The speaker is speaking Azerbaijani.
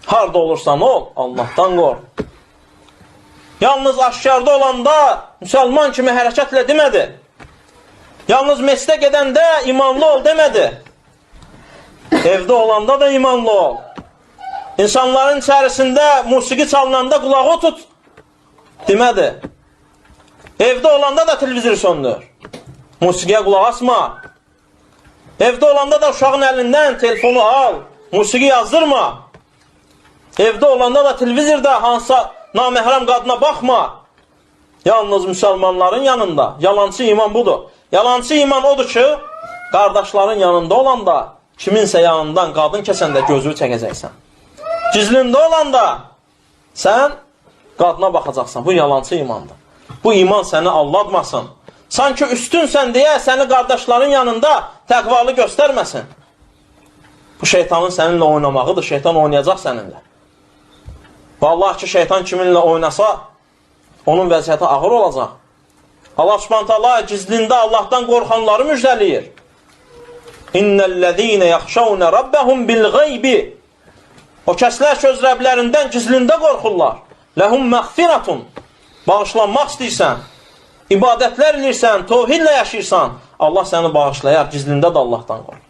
Harda olursan ol, Allahdan qorx. Yalnız aşkarda olanda müsəlman kimi hərəkətlə demədi. Yalnız mescidə gedəndə imanlı ol demədi. Evdə olanda da imanlı ol. İnsanların içərisində musiqi çalınanda qulağı tut demədi. Evdə olanda da televizor söndür. Musiqiyə qulaq asma. Evdə olanda da uşağın əlindən telefonu al. Musiqi yazdırma. Evdə olanda da televizorda hansısa naməhrəm qadına baxma. Yalnız müsəlmanların yanında. Yalancı iman budur. Yalancı iman odur ki, qardaşların yanında olanda, kiminsə yanından qadın kəsəndə gözünü çəkəcəksən. Gizlində olanda sən qadına baxacaqsan. Bu yalancı imandır. Bu iman səni aldatmasın. Sanki üstünsən deyə səni qardaşların yanında təqvalı göstərməsin. Bu şeytanın səninlə oynamağıdır. Şeytan oynayacaq səninlə. Vallahi ki, şeytan kiminlə oynasa, onun vəziyyəti ağır olacaq. Allah Subhanahu taala gizlində Allahdan qorxanları müjdələyir. İnnellezîne yaxşavne rabbahum bil-gaybi. O kəslər ki, öz Rəblərindən gizlində qorxurlar. Ləhum məğfiratun. Bağışlanmaq istəyirsən, ibadətlər edirsən, təvhidlə yaşayırsan, Allah səni bağışlayar, gizlində də Allahdan qorx.